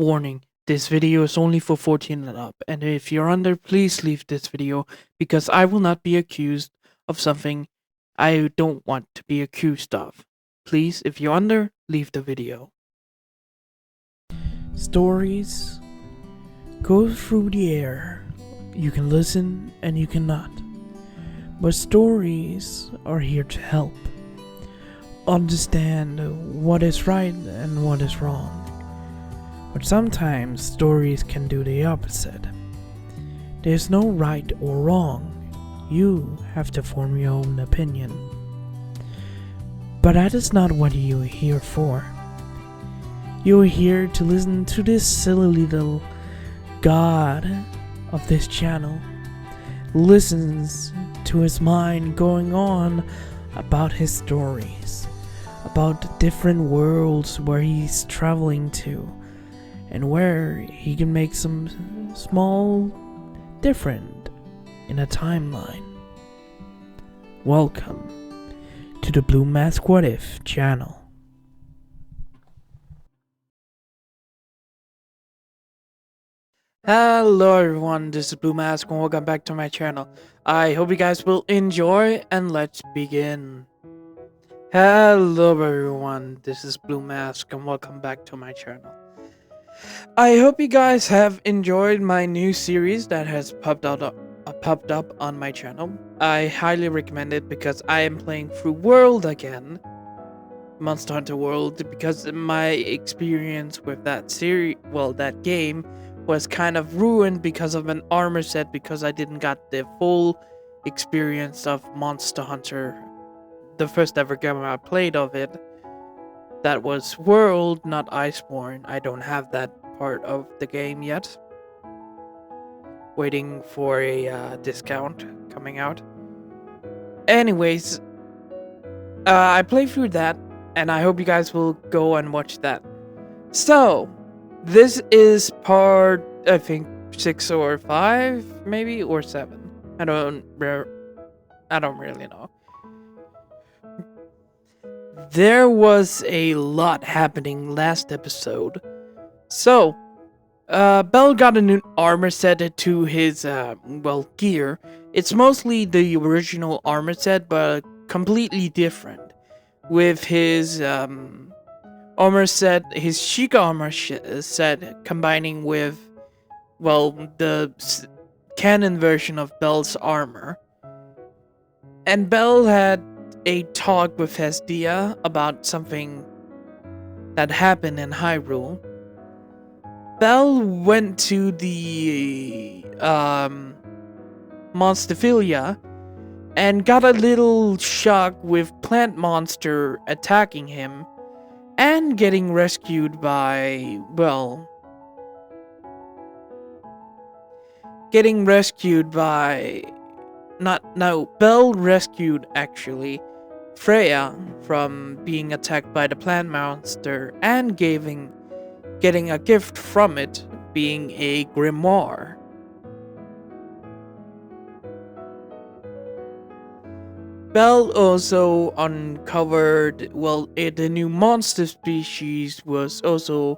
Warning, this video is only for 14 and up, and if you're under, please leave this video because I will not be accused of something I don't want to be accused of. Please, if you're under, leave the video. Stories go through the air. You can listen and you cannot. But stories are here to help. Understand what is right and what is wrong. But sometimes stories can do the opposite. There's no right or wrong. You have to form your own opinion. But that is not what you're here for. You're here to listen to this silly little god of this channel. Listens to his mind going on about his stories, about the different worlds where he's traveling to, and where he can make some small different in a timeline. Welcome to the Blue Mask What If channel. Hello everyone, this is Blue Mask and welcome back to my channel. I hope you guys will enjoy and let's begin. Hello everyone, this is Blue Mask and welcome back to my channel. I hope you guys have enjoyed my new series that has popped up on my channel. I highly recommend it because I am playing through World again. Monster Hunter World, because my experience with that that game was kind of ruined because of an armor set, because I didn't got the full experience of Monster Hunter. The first ever game I played of it, that was World, not Iceborne. I don't have that part of the game yet. Waiting for a discount coming out. Anyways, I played through that, and I hope you guys will go and watch that. So, this is part, I think, 6 or 5, maybe, or 7. I don't really know. There was a lot happening last episode. So, Bell got a new armor set to his, gear. It's mostly the original armor set, but completely different. With his, armor set, his Sheikah armor set, combining with, the canon version of Bell's armor. And Bell had a talk with Hestia about something that happened in Hyrule. Bell went to the Monsterphilia and got a little shock with Plant Monster attacking him and getting rescued by, Bell rescued actually Freya from being attacked by the Plant Monster and getting a gift from it, being a grimoire. Bell also uncovered, the new monster species was also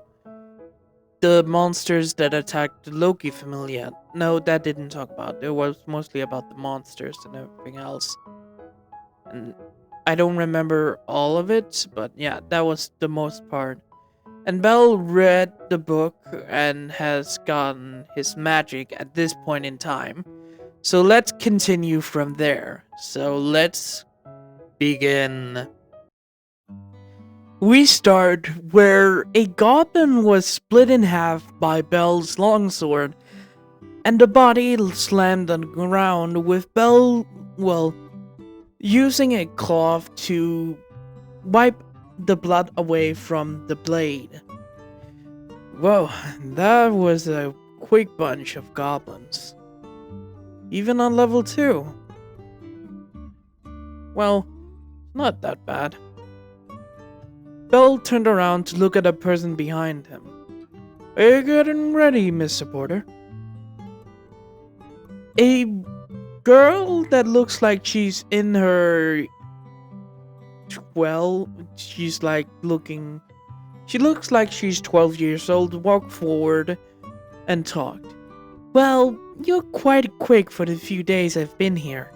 the monsters that attacked the Loki Familia. No, that didn't talk about. It was mostly about the monsters and everything else. And I don't remember all of it, but yeah, that was the most part. And Bell read the book and has gotten his magic at this point in time. So let's continue from there. So let's begin. We start where a goblin was split in half by Bell's longsword, and the body slammed on the ground with Bell, using a cloth to wipe the blood away from the blade. Whoa, that was a quick bunch of goblins. Even on level 2. Well, not that bad. Bell turned around to look at a person behind him. Are you getting ready, Mr. Porter? A girl that looks like she's in her... she's She looks like she's 12 years old, walked forward and talked. Well, you're quite quick for the few days I've been here.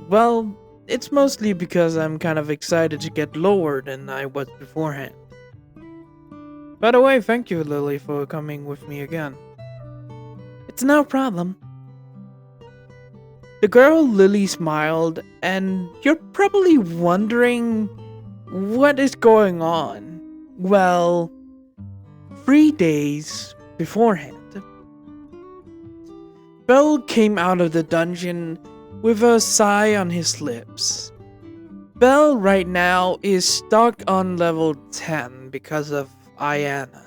Well, it's mostly because I'm kind of excited to get lower than I was beforehand. By the way, thank you, Lily, for coming with me again. It's no problem. The girl Lily smiled, and you're probably wondering what is going on. Well, 3 days beforehand, Bell came out of the dungeon with a sigh on his lips. Bell right now is stuck on level 10 because of Ayana.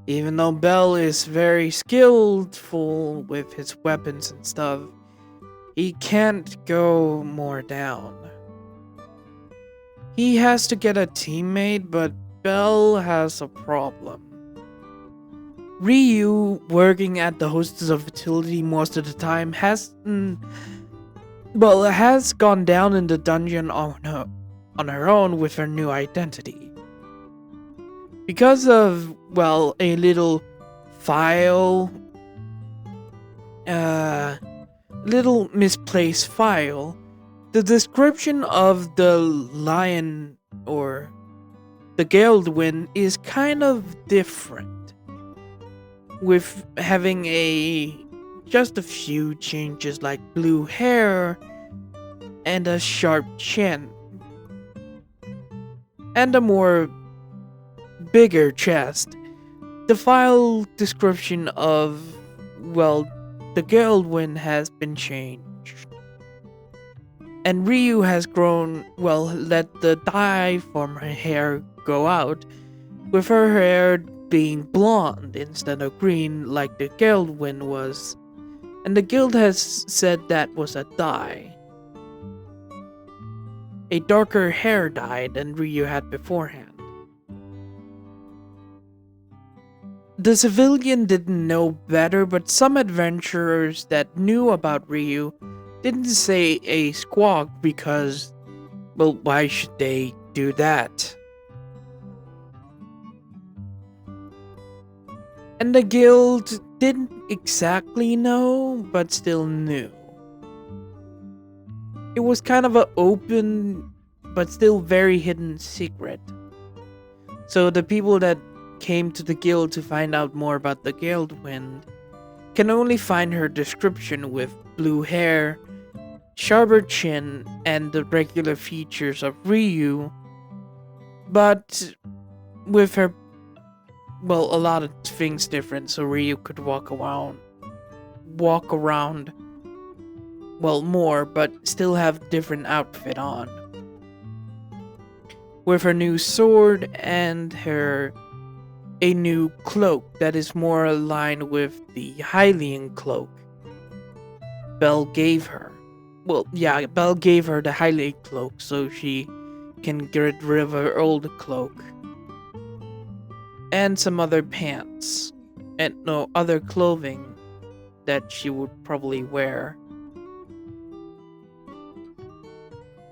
Even though Bell is very skillful with his weapons and stuff, he can't go more down. He has to get a teammate, but Bell has a problem. Ryu, working at the Hostess of Fertility most of the time, has gone down in the dungeon on her own with her new identity. Because of, well, a little little misplaced file, the description of the lion or the Geldwin is kind of different, with having just a few changes like blue hair and a sharp chin and a more bigger chest. The file description of, well, the Geldwin has been changed. And Ryu has grown, well, let the dye from her hair go out, with her hair being blonde instead of green like the Geldwin was. And the guild has said that was a dye. A darker hair dye than Ryu had beforehand. The civilian didn't know better, but some adventurers that knew about Ryu didn't say a squawk because, well, why should they do that? And the guild didn't exactly know, but still knew. It was kind of an open, but still very hidden secret. So the people that came to the guild to find out more about the Geldwind can only find her description with blue hair, sharper chin, and the regular features of Ryu, but with her, well, a lot of things different, so Ryu could walk around, well, more, but still have different outfit on. With her new sword and a new cloak that is more aligned with the Hylian cloak Bell gave her. Well, yeah, Bell gave her the Hylian cloak so she can get rid of her old cloak. And some other pants. And no other clothing that she would probably wear.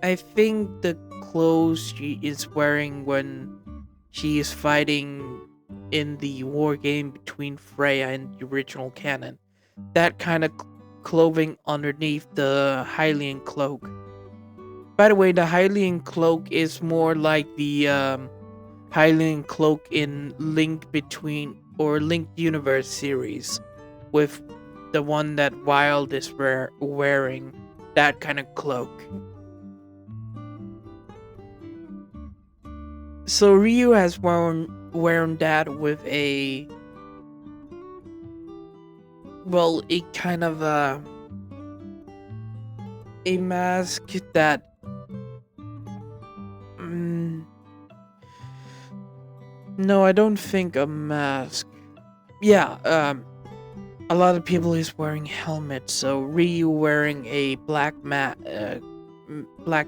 I think the clothes she is wearing when she is fighting in the war game between Freya and the original canon. That kind of clothing underneath the Hylian cloak. By the way, the Hylian cloak is more like the Hylian cloak in Link Universe series, with the one that Wild is wearing, that kind of cloak. So Ryu has worn that with a kind of a mask that no, I don't think a mask. Yeah, a lot of people is wearing helmets, so Ryu wearing a black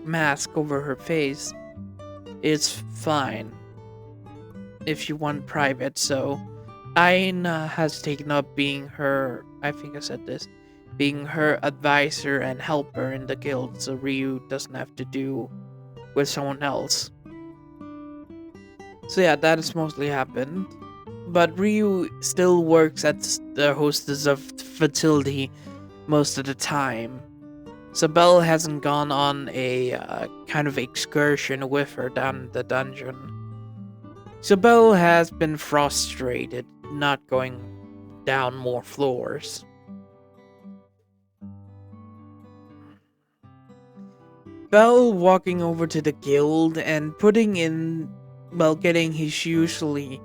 mask over her face is fine if you want private. So Aina has taken up being her, I think I said this, being her advisor and helper in the guild, so Ryu doesn't have to do with someone else. So yeah, that has mostly happened. But Ryu still works at the hostess of the fertility most of the time. So Belle hasn't gone on a kind of excursion with her down the dungeon. So Belle has been frustrated not going down more floors. Belle walking over to the guild and putting in, well, getting his usually,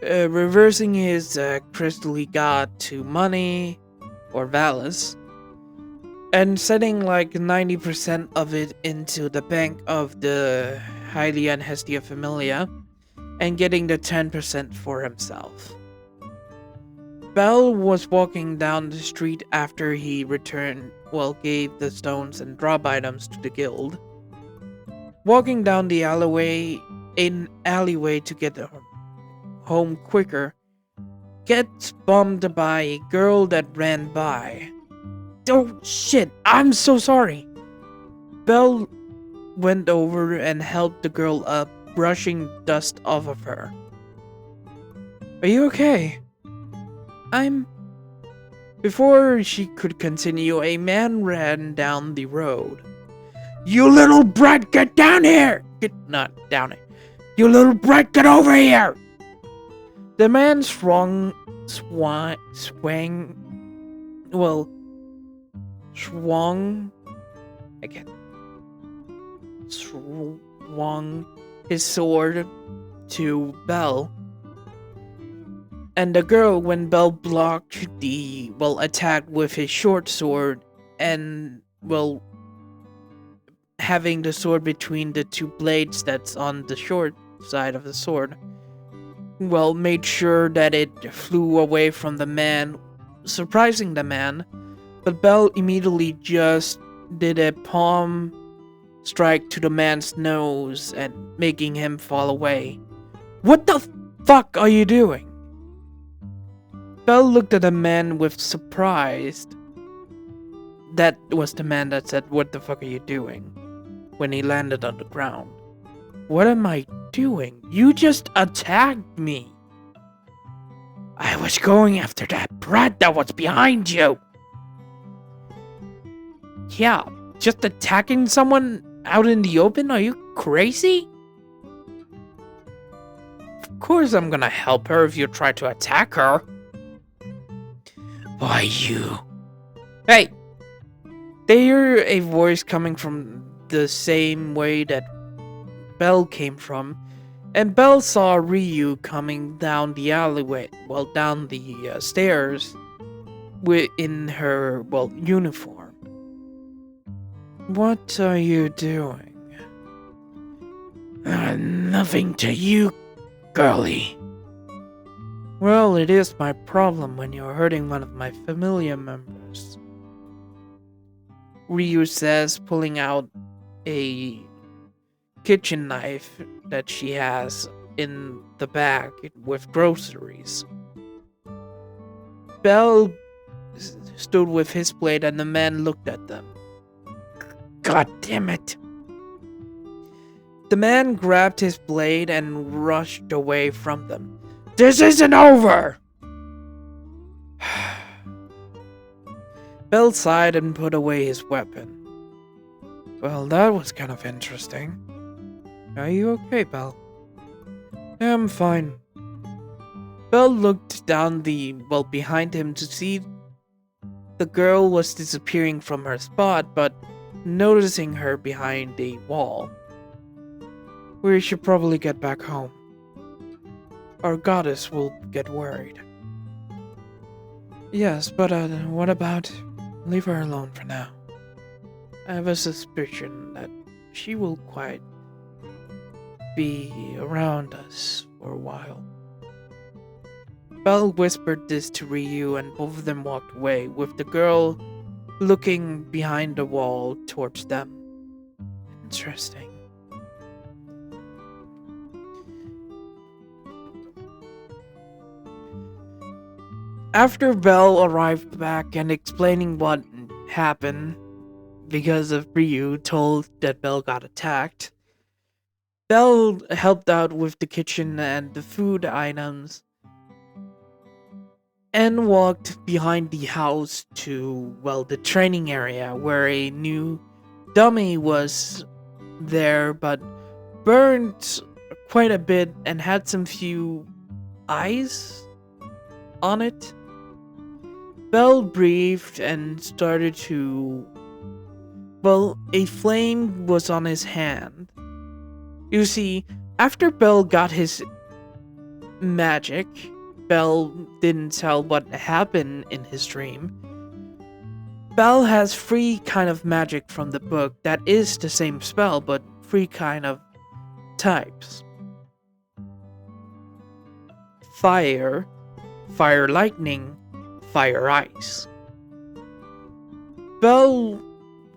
reversing his crystally god to money or Valis, and setting like 90% of it into the bank of the Hylian Hestia Familia, and getting the 10% for himself. Bell was walking down the street after he returned, well, gave the stones and drop items to the guild. Walking down the alleyway, to get home quicker, gets bumped by a girl that ran by. Oh shit, I'm so sorry. Belle went over and helped the girl up, brushing dust off of her. Are you okay? Before she could continue, a man ran down the road. You little brat, get down here! Not down it. You little brat, get over here! The man swung his sword to Belle. And the girl, when Belle blocked the, attack with his short sword and, having the sword between the two blades that's on the short side of the sword, made sure that it flew away from the man, surprising the man, but Belle immediately just did a palm strike to the man's nose and making him fall away. What the fuck are you doing? Belle looked at the man with surprise. That was the man that said, "What the fuck are you doing?" when he landed on the ground. What am I doing? You just attacked me. I was going after that brat that was behind you. Yeah, just attacking someone out in the open? Are you crazy? Of course I'm gonna help her if you try to attack her. Why you? Hey! They hear a voice coming from the same way that Belle came from, and Belle saw Ryu coming down the alleyway, down the stairs, in her, uniform. What are you doing? Nothing to you, girlie. Well, it is my problem when you're hurting one of my familiar members. Ryu says, pulling out a kitchen knife that she has in the bag with groceries. Belle stood with his plate and the man looked at them. God damn it. The man grabbed his blade and rushed away from them. This isn't over! Belle sighed and put away his weapon. Well, that was kind of interesting. Are you okay, Belle? I'm fine. Belle looked down behind him to see the girl was disappearing from her spot, but noticing her behind a wall. We should probably get back home. Our goddess will get worried. Yes, but what about... Leave her alone for now. I have a suspicion that she will quite be around us for a while. Belle whispered this to Ryu and both of them walked away, with the girl looking behind the wall towards them. Interesting. After Belle arrived back and explaining what happened, because of Ryu told that Belle got attacked, Belle helped out with the kitchen and the food items and walked behind the house to, well, the training area where a new dummy was there but burned quite a bit and had some few eyes on it. Belle breathed and started to. Well, a flame was on his hand. You see, after Belle got his magic, Belle didn't tell what happened in his dream. Belle has three kind of magic from the book that is the same spell, but three kind of types. Fire, fire lightning, fire ice. Belle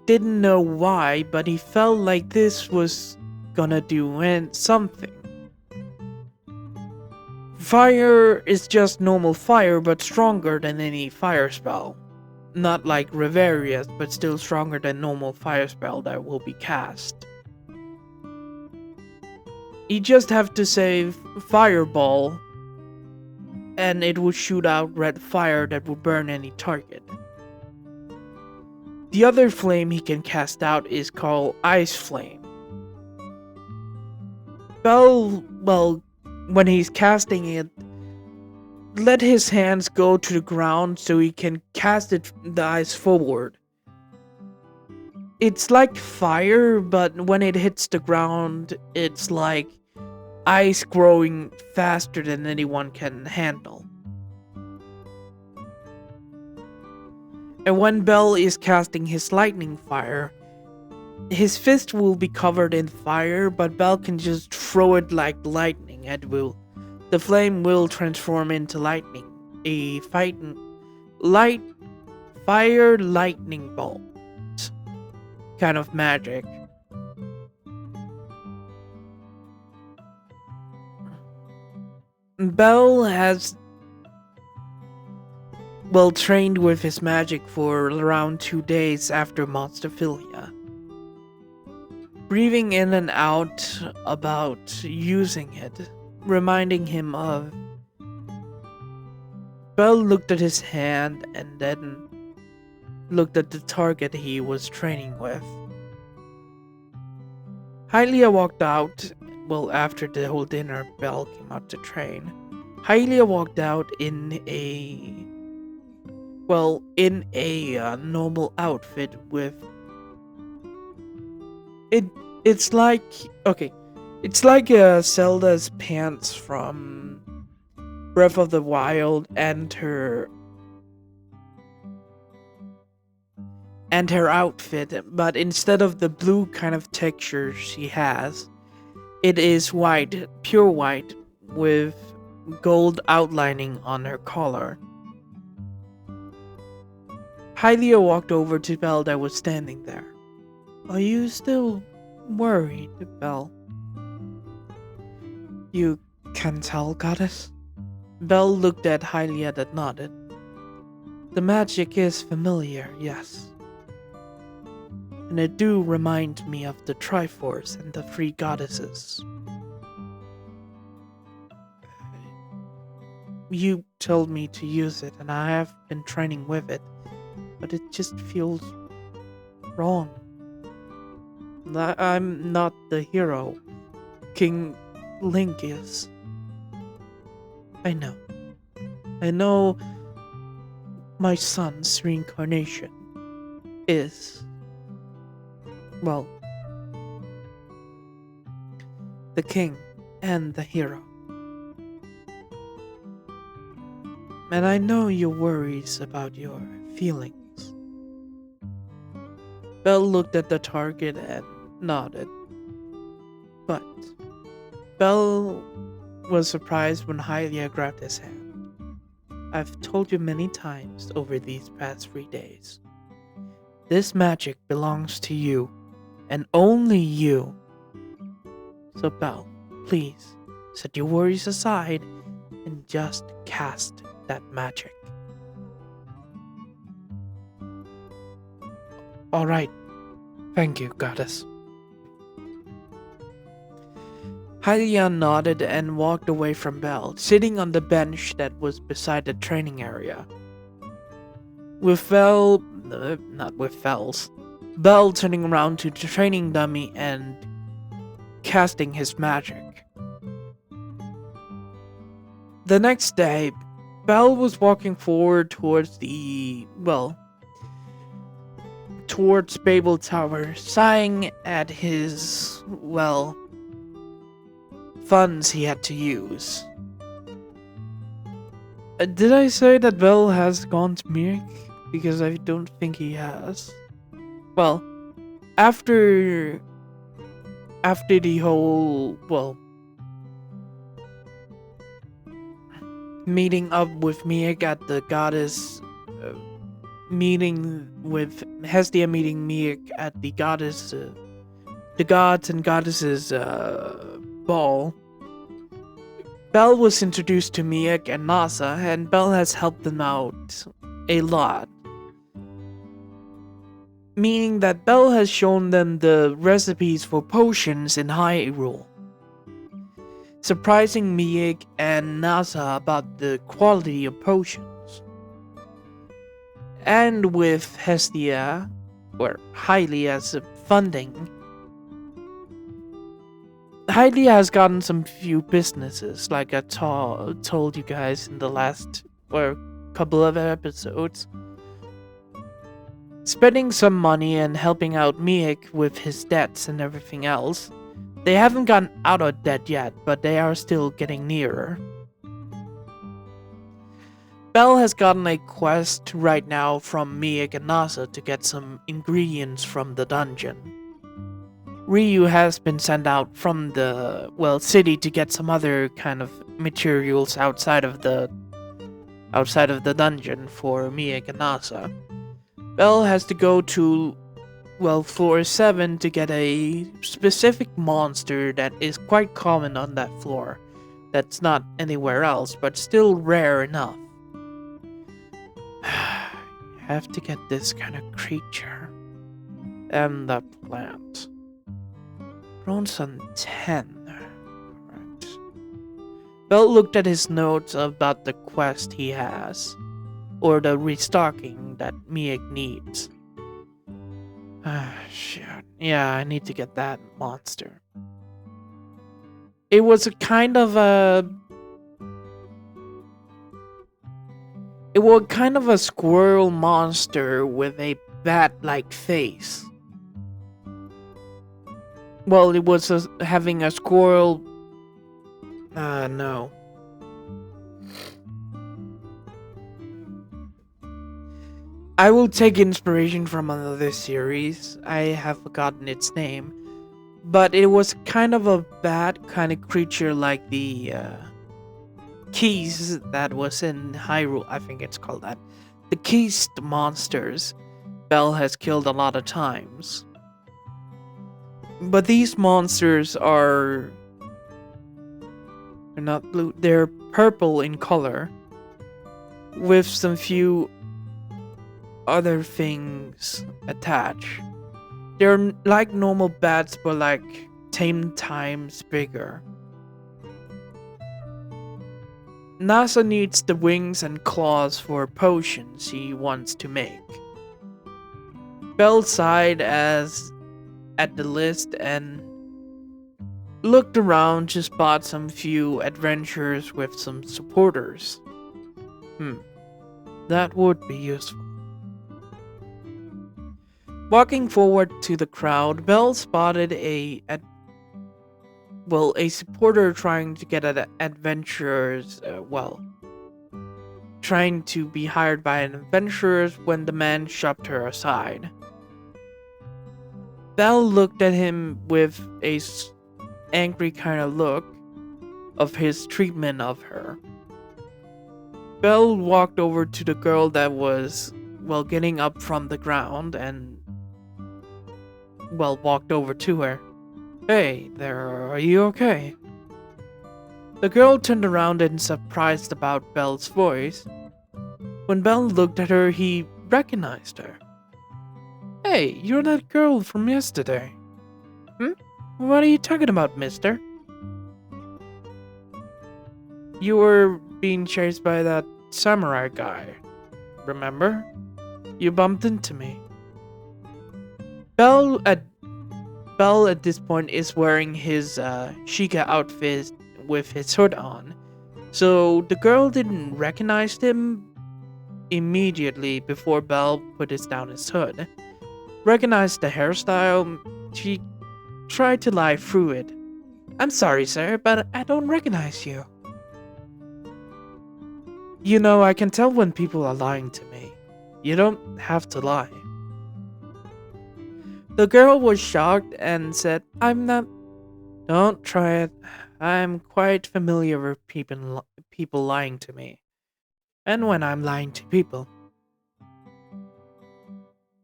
didn't know why, but he felt like this was gonna do something. Fire is just normal fire, but stronger than any fire spell. Not like Reveria's, but still stronger than normal fire spell that will be cast. You just have to say fireball, and it will shoot out red fire that will burn any target. The other flame he can cast out is called Ice Flame. Belle, well, when he's casting it, let his hands go to the ground so he can cast the ice forward. It's like fire, but when it hits the ground, it's like ice growing faster than anyone can handle. And when Belle is casting his lightning fire, his fist will be covered in fire, but Belle can just throw it like lightning and the flame will transform into lightning. A fire lightning bolt kind of magic. Belle has trained with his magic for around 2 days after Monsterphilia. Breathing in and out about using it, reminding him of. Belle looked at his hand and then looked at the target he was training with. Hylia walked out, after the whole dinner, Belle came out to train. Hylia walked out in a normal outfit with it's like Zelda's pants from Breath of the Wild and her outfit, but instead of the blue kind of texture she has, it is white, pure white with gold outlining on her collar. Hylia walked over to Belle that was standing there. Are you still worried, Belle? You can tell, Goddess? Belle looked at Hylia that nodded. The magic is familiar, yes. And it do remind me of the Triforce and the three goddesses. You told me to use it, and I have been training with it, but it just feels wrong. I'm not the hero. King Link is. I know. I know my son's reincarnation is, the king and the hero. And I know your worries about your feelings. Belle looked at the target and nodded. But Belle was surprised when Hylia grabbed his hand. I've told you many times over these past 3 days. This magic belongs to you, and only you. So Belle, please, set your worries aside and just cast that magic. Alright. Thank you, Goddess. Hylia nodded and walked away from Belle, sitting on the bench that was beside the training area. With Belle, not with Bells, Belle turning around to the training dummy and casting his magic. The next day, Belle was walking forward towards towards Babel Tower, sighing at his, funds he had to use. Did I say that Belle has gone to Mirk? Because I don't think he has. Well, after the whole, meeting up with Miek at the goddess, meeting with Hestia, meeting Miek at the goddess, the gods and goddesses ball, Belle was introduced to Miek and Nasa, and Belle has helped them out a lot. Meaning that Belle has shown them the recipes for potions in Hyrule, surprising Miek and Nasa about the quality of potions. And with Hestia, or Hylia's funding, Hylia has gotten some few businesses, like I told you guys in the last couple of episodes. Spending some money and helping out Miek with his debts and everything else. They haven't gotten out of debt yet, but they are still getting nearer. Belle has gotten a quest right now from Miek and Nasa to get some ingredients from the dungeon. Ryu has been sent out from the, city to get some other kind of materials outside of the dungeon for Miek and Nasa. Belle has to go to, floor 7 to get a specific monster that is quite common on that floor. That's not anywhere else, but still rare enough. You have to get this kind of creature. And the plant. Bronze on 10. Right. Belle looked at his notes about the quest he has. Or the restocking that Miek needs. Shit. Yeah, I need to get that monster. It was a kind of a squirrel monster with a bat-like face. Well, it was having a squirrel. No. I will take inspiration from another series. I have forgotten its name. But it was kind of a bat kind of creature like the Keys that was in Hyrule. I think it's called that. The Keys monsters Belle has killed a lot of times. But these monsters they're not blue, they're purple in color. With some few other things attached. They're like normal bats, but like 10 times bigger. Nasa needs the wings and claws for potions he wants to make. Belle sighed at the list and looked around to spot some few adventurers with some supporters. That would be useful. Walking forward to the crowd, Belle spotted a supporter trying to get at adventurers, trying to be hired by an adventurer when the man shoved her aside. Belle looked at him with a angry kind of look of his treatment of her. Belle walked over to the girl that was, getting up from the ground and walked over to her. Hey there, are you okay? The girl turned around and surprised about Belle's voice. When Belle looked at her, he recognized her. Hey, you're that girl from yesterday. What are you talking about, mister? You were being chased by that samurai guy. Remember? You bumped into me. Bell at Bell at this point is wearing his Sheikah outfit with his hood on. So the girl didn't recognize him immediately before Bell put down his hood. Recognized the hairstyle, she tried to lie through it. I'm sorry, sir, but I don't recognize you. You know, I can tell when people are lying to me. You don't have to lie. The girl was shocked and said, I'm not. Don't try it. I'm quite familiar with people lying to me. And when I'm lying to people.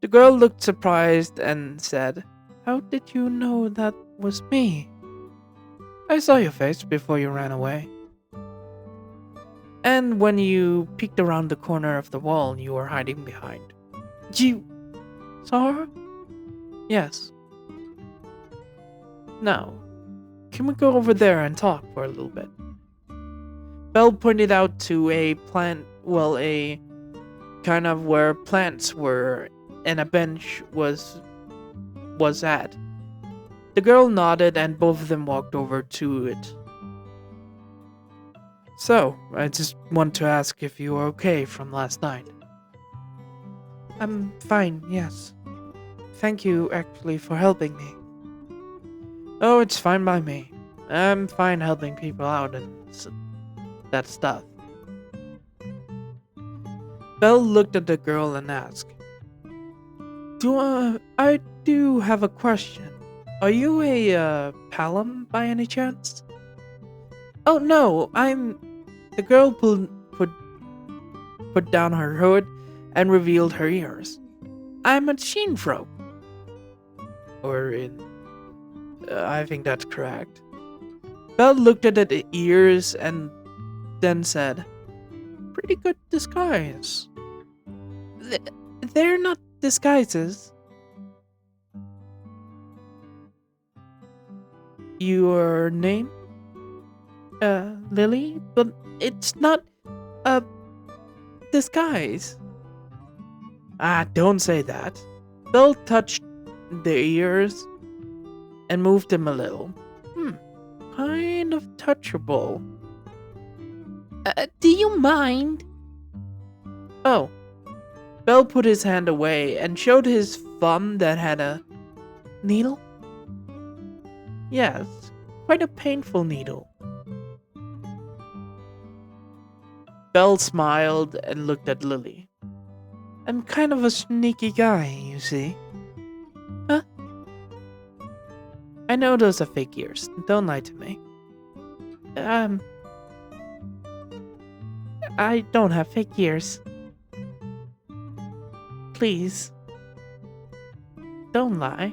The girl looked surprised and said, How did you know that was me? I saw your face before you ran away. And when you peeked around the corner of the wall you were hiding behind. You saw her? Yes. Now, can we go over there and talk for a little bit? Belle pointed out to a a kind of where plants were and a bench was at. The girl nodded and both of them walked over to it. So, I just want to ask if you are okay from last night. I'm fine, yes. Thank you, actually, for helping me. Oh, it's fine by me. I'm fine helping people out and that stuff. Belle looked at the girl and asked, I do have a question. Are you a Palom by any chance? Oh no, The girl put down her hood and revealed her ears. I'm a Shinfro. I think that's correct. Belle looked at the ears and then said, Pretty good disguise. They're not disguises. Your name? Lily? But it's not a disguise. Ah, don't say that. Belle touched the ears and moved them a little. Kind of touchable. Do you mind? Oh. Belle put his hand away and showed his thumb that had a needle. Yes, quite a painful needle. Belle smiled and looked at Lily. I'm kind of a sneaky guy, you see. Huh? I know those are fake ears. Don't lie to me. I don't have fake ears. Please. Don't lie.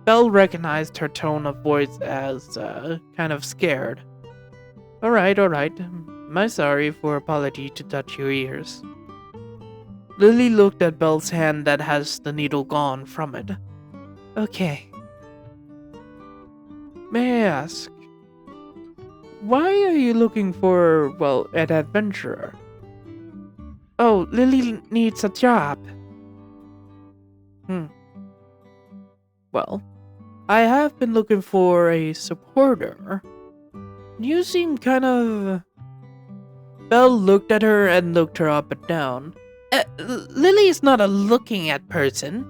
Belle recognized her tone of voice as, kind of scared. Alright. My sorry for apology to touch your ears. Lily looked at Belle's hand that has the needle gone from it. Okay. May I ask, why are you looking for, an adventurer? Oh, Lily needs a job. Well, I have been looking for a supporter. You seem kind of... Belle looked at her and looked her up and down. Lily is not a looking at person.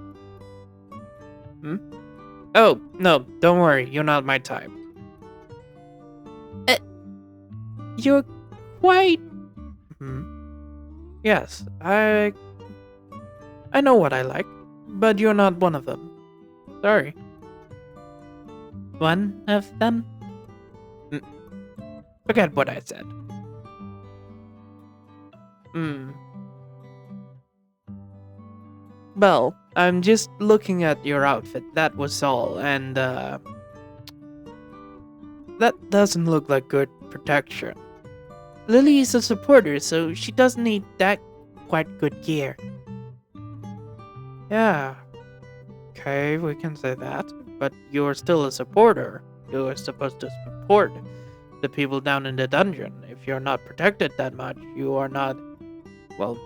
Oh, no, don't worry, you're not my type. You're quite... Yes, I know what I like, but you're not one of them. Sorry. One of them? Forget what I said. Well, I'm just looking at your outfit, that was all, and, that doesn't look like good protection. Lily is a supporter, so she doesn't need that quite good gear. Yeah. Okay, we can say that, but you're still a supporter. You're supposed to support the people down in the dungeon. If you're not protected that much, you are not, well,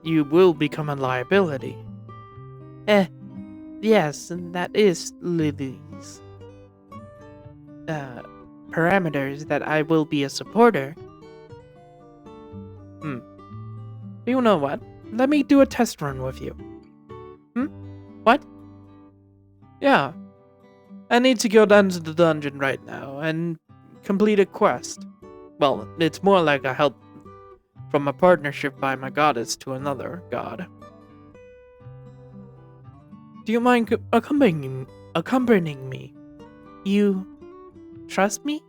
you will become a liability. Yes, and that is Lily's parameters that I will be a supporter. You know what? Let me do a test run with you. What? Yeah. I need to go down to the dungeon right now and complete a quest. Well, it's more like a help from a partnership by my goddess to another god. Do you mind accompanying me? You trust me?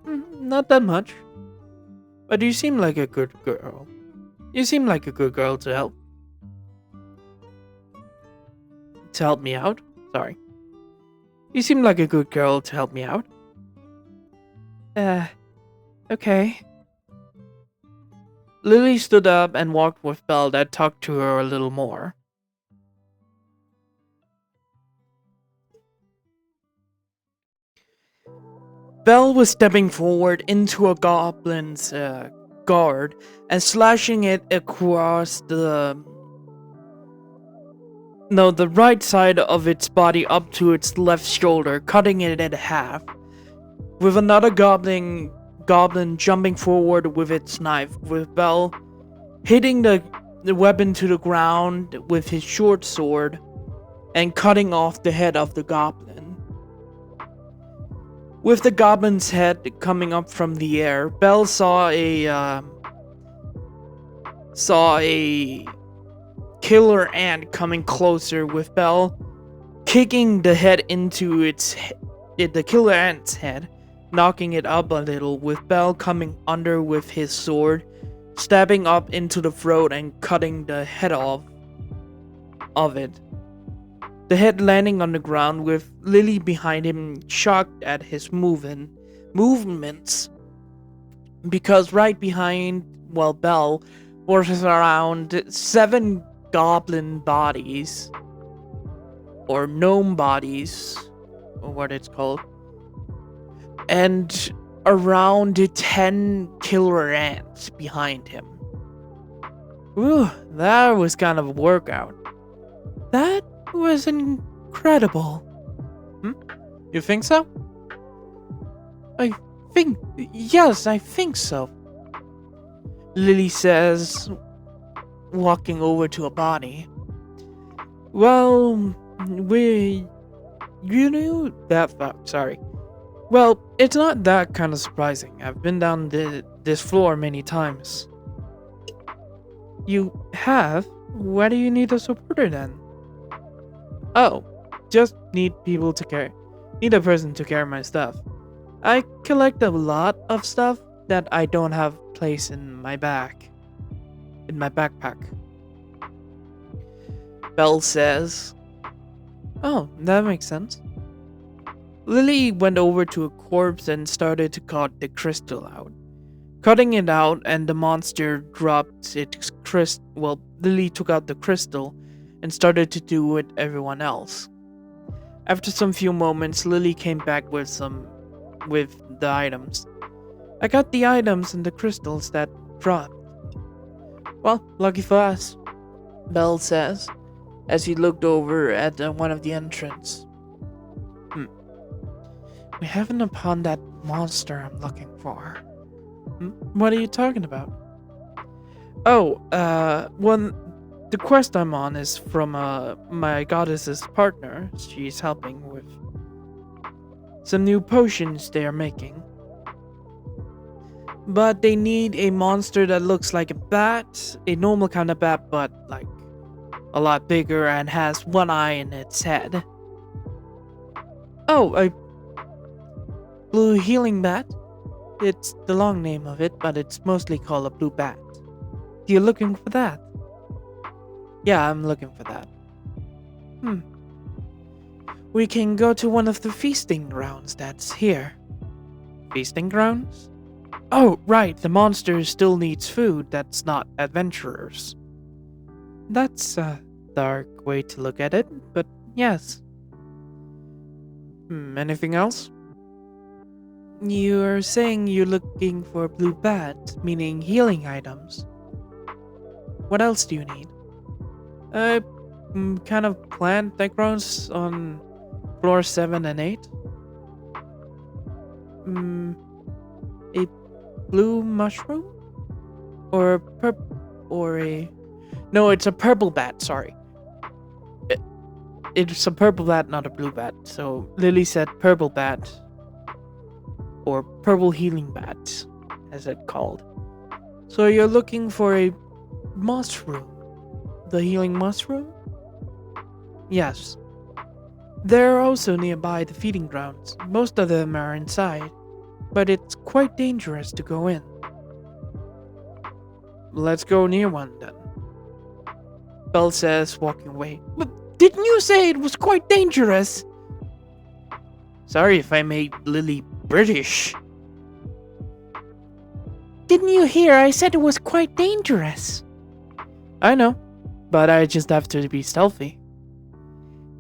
Not that much. But you seem like a good girl. You seem like a good girl to help. To help me out? Sorry. You seem like a good girl to help me out. Okay. Lily stood up and walked with Belle that talked to her a little more. Belle was stepping forward into a goblin's guard and slashing it across the right side of its body up to its left shoulder, cutting it in half. With another goblin jumping forward with its knife, with Belle hitting the weapon to the ground with his short sword and cutting off the head of the goblin. With the goblin's head coming up from the air, Belle saw a killer ant coming closer, with Belle kicking the head into the killer ant's head, knocking it up a little, with Belle coming under with his sword, stabbing up into the throat and cutting the head off of it. The head landing on the ground, with Lily behind him, shocked at his movements, because right behind, Belle was around 7 goblin bodies, or gnome bodies, or what it's called, and around 10 killer ants behind him. Ooh, that was kind of a workout. That was incredible. You think so? Yes, I think so. Lily says, walking over to a body. Well, sorry. Well, it's not that kind of surprising. I've been down this floor many times. You have? Why do you need a supporter then? Oh, just need a person to carry my stuff. I collect a lot of stuff that I don't have place in my backpack. Belle says, oh, that makes sense. Lily went over to a corpse and started to cut the crystal out. Cutting it out, and the monster dropped its crystal. Lily took out the crystal and started to do with everyone else. After some few moments, Lily came back with the items. I got the items and the crystals that dropped. Well, lucky for us, Belle says, as he looked over at one of the entrance. We haven't upon that monster I'm looking for. What are you talking about? Oh, the quest I'm on is from my goddess's partner. She's helping with some new potions they are making. But they need a monster that looks like a bat, a normal kind of bat, but like a lot bigger and has one eye in its head. Oh, a blue healing bat? It's the long name of it, but it's mostly called a blue bat. You're looking for that? Yeah, I'm looking for that. We can go to one of the feasting grounds that's here. Feasting grounds? Oh, right, the monster still needs food that's not adventurers. That's a dark way to look at it, but yes. Anything else? You're saying you're looking for blue bats, meaning healing items. What else do you need? A kind of plant that grows on floor 7 and 8? Mm, a blue mushroom? Or a or a... No, it's a purple bat, sorry. It's a purple bat, not a blue bat. So Lily said purple bat. Or purple healing bat, as it's called. So you're looking for a mushroom. The healing mushroom? Yes. They're also nearby the feeding grounds. Most of them are inside, but it's quite dangerous to go in. Let's go near one then. Belle says, walking away. But didn't you say it was quite dangerous? Sorry if I made Lily British. Didn't you hear I said it was quite dangerous? I know, but I just have to be stealthy.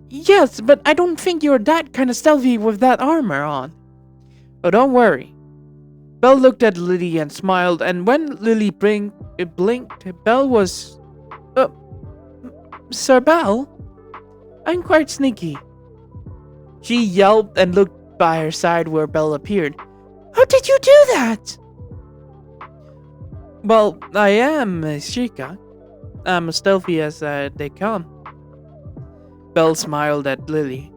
Yes, but I don't think you're that kind of stealthy with that armor on. Oh, don't worry. Belle looked at Lily and smiled, and when Lily blinked, Belle was... Sir Belle? I'm quite sneaky. She yelped and looked by her side where Belle appeared. How did you do that? Well, I am a Sheikah. I'm as stealthy as they come. Belle smiled at Lily.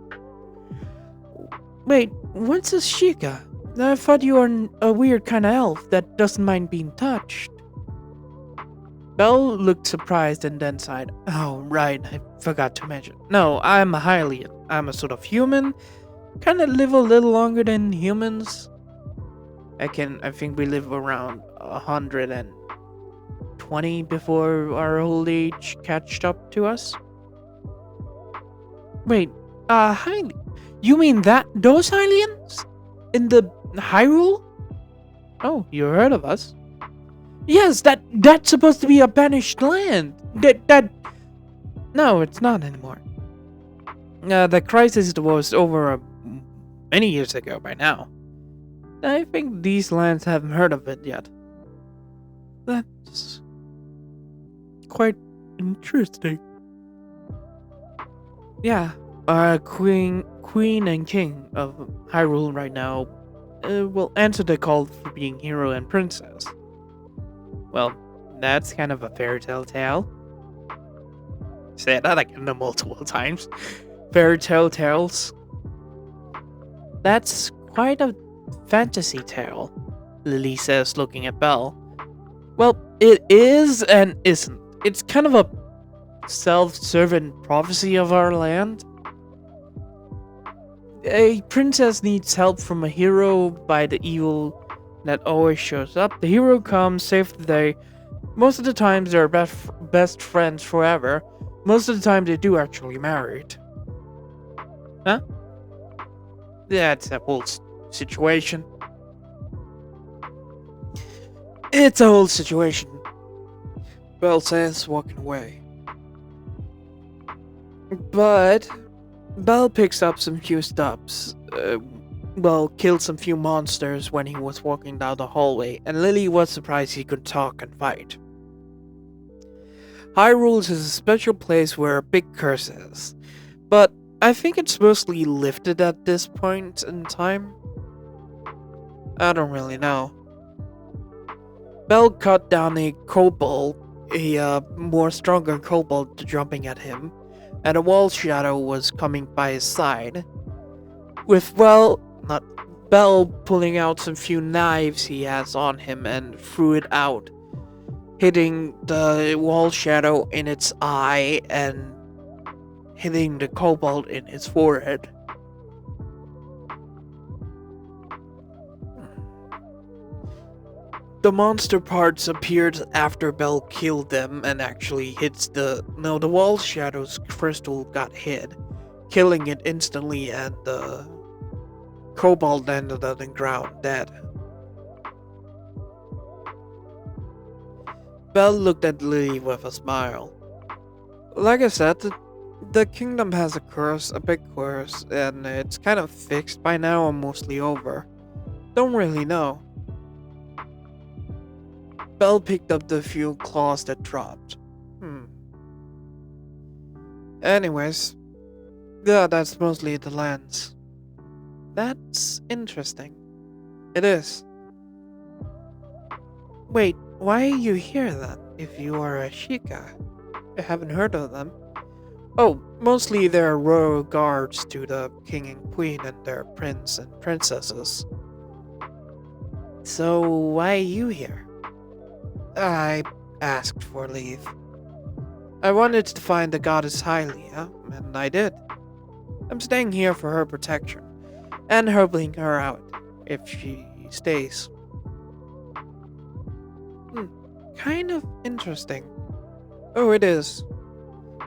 Wait, what's a Sheikah? I thought you were a weird kind of elf that doesn't mind being touched. Belle looked surprised and then sighed. Oh, right, I forgot to mention. No, I'm a Hylian. I'm a sort of human. Kinda live a little longer than humans. I think we live around 120 before our old age catched up to us. Wait, you mean those Hylians? In the Hyrule? Oh, you heard of us? Yes, that's supposed to be a banished land. No, it's not anymore. The crisis was over many years ago by now. I think these lands haven't heard of it yet. That's quite interesting. Yeah, Queen and King of Hyrule right now will answer the call for being hero and princess. Well, that's kind of a fairy tale. Say that again multiple times. Fairy tales. That's quite a fantasy tale, Lily says, looking at Belle. Well, it is and isn't. It's kind of a self-servant prophecy of our land. A princess needs help from a hero by the evil that always shows up. The hero comes, saves the day. Most of the times they're best friends forever. Most of the time they do actually married. Huh? That's a whole situation. It's a whole situation. Belle says, walking away. But Belle picks up some few stops. Killed some few monsters when he was walking down the hallway, and Lily was surprised he could talk and fight. Hyrule is a special place where a big curse is, but I think it's mostly lifted at this point in time. I don't really know. Belle cut down a kobold, a more stronger kobold jumping at him, and a wall shadow was coming by his side. With, Belle pulling out some few knives he has on him and threw it out, hitting the wall shadow in its eye and hitting the kobold in its forehead. The monster parts appeared after Belle killed them and actually hits the wall shadow's crystal got hit, killing it instantly, and the kobold ended on the ground dead. Belle looked at Lily with a smile. Like I said, the kingdom has a big curse, and it's kind of fixed by now or mostly over. Don't really know. Belle picked up the few claws that dropped. Anyways, yeah, that's mostly the lens. That's interesting. It is. Wait, why are you here then, if you are a Sheikah? I haven't heard of them. Oh, mostly they're royal guards to the king and queen and their prince and princesses. So why are you here? I asked for leave. I wanted to find the goddess Hylia, and I did. I'm staying here for her protection, and helping her out, if she stays. Kind of interesting. Oh, it is.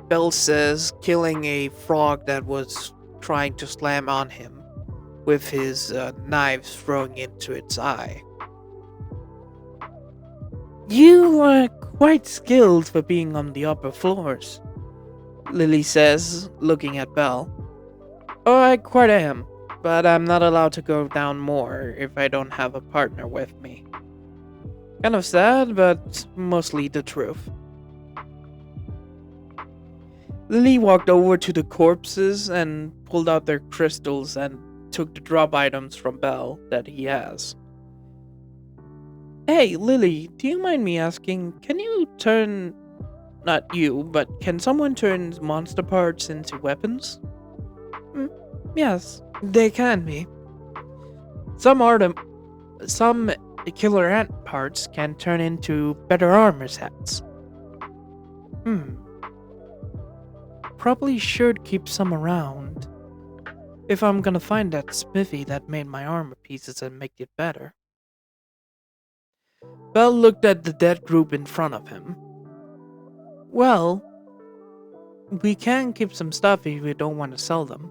Belle says, killing a frog that was trying to slam on him, with his knives throwing into its eye. You are quite skilled for being on the upper floors, Lily says, looking at Belle. Oh, I quite am, but I'm not allowed to go down more if I don't have a partner with me. Kind of sad, but mostly the truth. Lily walked over to the corpses and pulled out their crystals and took the drop items from Belle that he has. Hey, Lily, do you mind me asking, can you turn... not you, but can someone turn monster parts into weapons? Yes, they can be. Some killer ant parts can turn into better armor sets. Probably should keep some around. If I'm gonna find that smithy that made my armor pieces and make it better. Belle looked at the dead group in front of him. Well, we can keep some stuff if we don't want to sell them.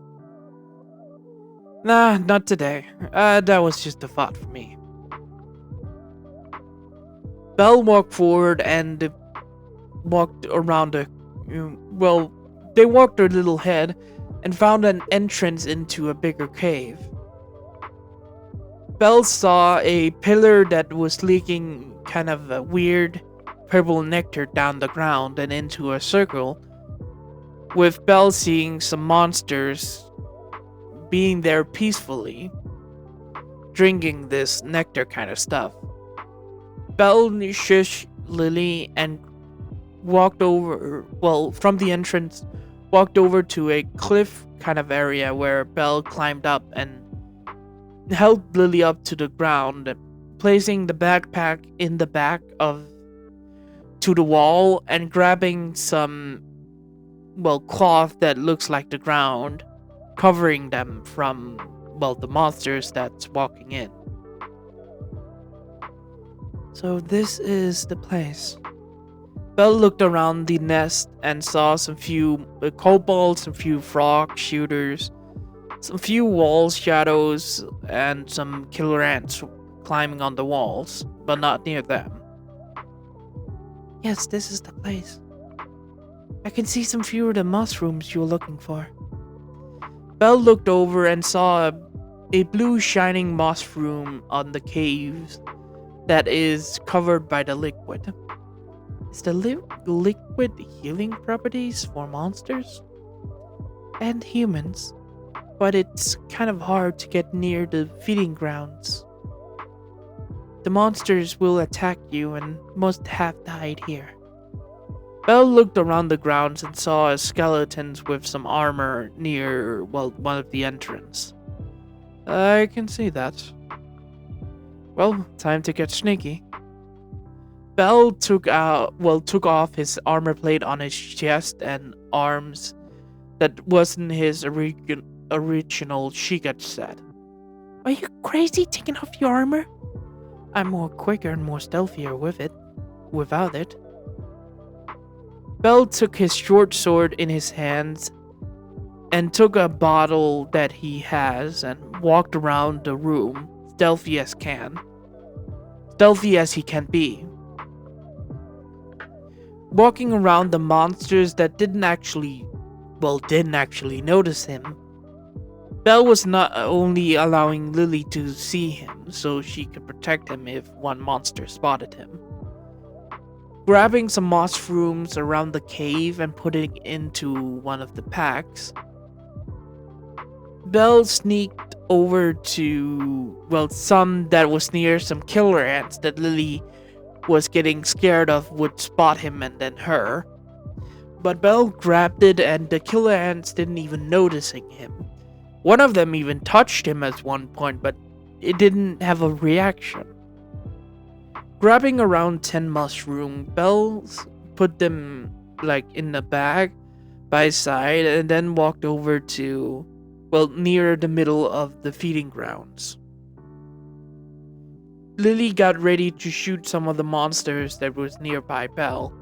Nah, not today. That was just a thought for me. Belle walked forward and walked around they walked their little head and found an entrance into a bigger cave. Belle saw a pillar that was leaking kind of a weird purple nectar down the ground and into a circle, with Belle seeing some monsters being there peacefully, drinking this nectar kind of stuff. Belle shushed Lily and walked over, from the entrance, walked over to a cliff kind of area where Belle climbed up and held Lily up to the ground, placing the backpack in the back to the wall and grabbing some, cloth that looks like the ground, covering them from, the monsters that's walking in. So this is the place. Belle looked around the nest and saw some few kobolds, some few frog shooters, some few wall shadows, and some killer ants climbing on the walls, but not near them. Yes, this is the place. I can see some few of the mushrooms you're looking for. Belle looked over and saw a blue shining mushroom on the caves that is covered by the liquid. Is the liquid healing properties for monsters? And humans, but it's kind of hard to get near the feeding grounds. The monsters will attack you and most have died here. Belle looked around the grounds and saw skeletons with some armor near, one of the entrance. I can see that. Well, time to get sneaky. Belle took off his armor plate on his chest and arms that wasn't his original Sheikah set. Are you crazy taking off your armor? I'm more quicker and more stealthier without it. Belle took his short sword in his hands and took a bottle that he has and walked around the room, stealthy as he can be. Walking around the monsters that didn't actually notice him. Belle was not only allowing Lily to see him so she could protect him if one monster spotted him. Grabbing some mushrooms around the cave and putting it into one of the packs, Belle sneaked over to, well, some that was near some killer ants that Lily was getting scared of would spot him and then her. But Belle grabbed it and the killer ants didn't even noticing him. One of them even touched him at one point, but it didn't have a reaction. Grabbing around 10 mushrooms, Belle put them like in a bag by his side and then walked over to, well, near the middle of the feeding grounds. Lily got ready to shoot some of the monsters that was nearby Belle.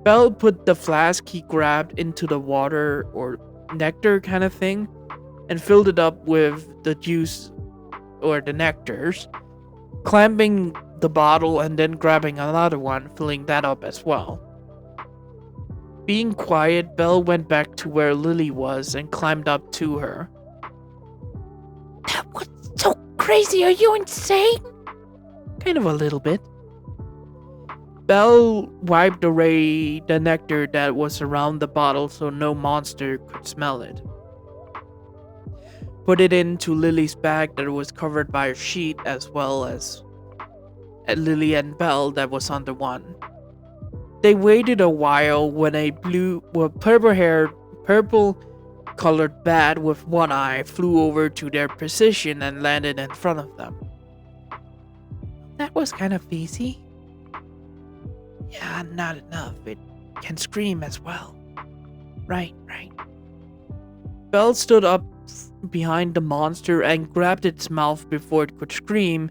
Belle put the flask he grabbed into the water or nectar kind of thing and filled it up with the juice or the nectars, clamping the bottle and then grabbing another one, filling that up as well. Being quiet, Belle went back to where Lily was and climbed up to her. That was so crazy, are you insane? Kind of a little bit. Belle wiped away the nectar that was around the bottle so no monster could smell it. Put it into Lily's bag that was covered by a sheet as well as Lily and Belle that was under one. They waited a while when a purple-colored bat with one eye flew over to their position and landed in front of them. That was kind of easy. Yeah, not enough. It can scream as well. Right. Belle stood up behind the monster and grabbed its mouth before it could scream